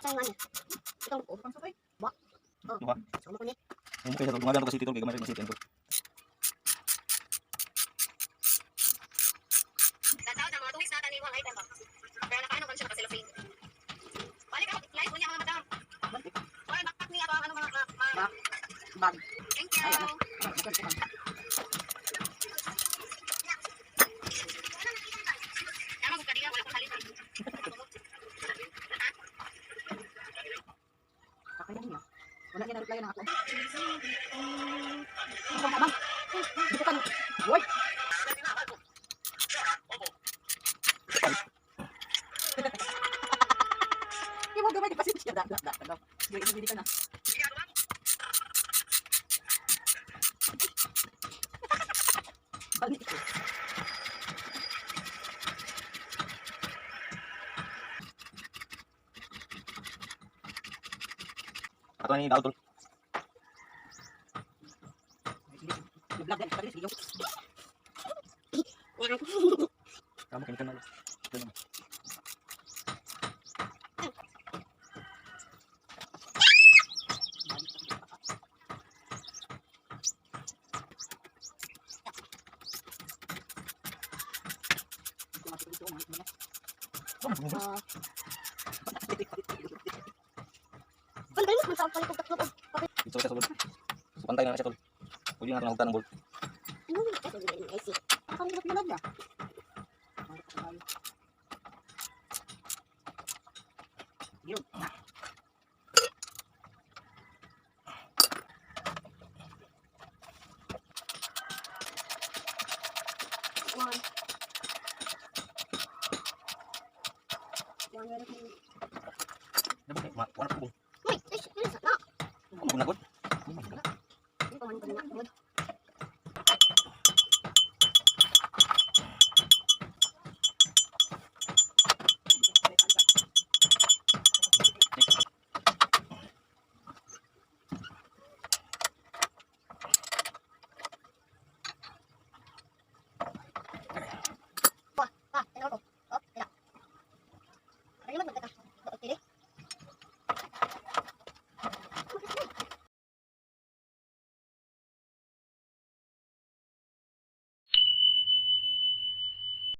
Sayang nga niya. Ikaw po. Ba? Oh. Diba? Sama ko niya. Yung kaya sa gumagamit kasi tito, gamay rin kasi tito. Tataw na mga 2 weeks na taniwang item ba? Kaya nakaano man siya nakasilofin. Balik ako, live mo niya mga madam. Oy, bakit niya ba ano mga bag. Thank you. Tama ko kadiga, wala ko halita. Kakayan niya. Wala niya na-reply na ako. Ano ba, bang? Dito ka na. Uy! Yung mga gamay, di pa siya. Daw. Hindi ka na. Balik ko. Ato ni daw tol. Vlog din, pati video. Kamu kini kenal. Pantay mo sa palik ko tatlo. Ito sa tol. Pantay na siya tol. Pwede natin hugutan ng ball. I see. Ang hirap na niya. Yun. One. Dapat wala ko ball. Wait, is na. Ano gud?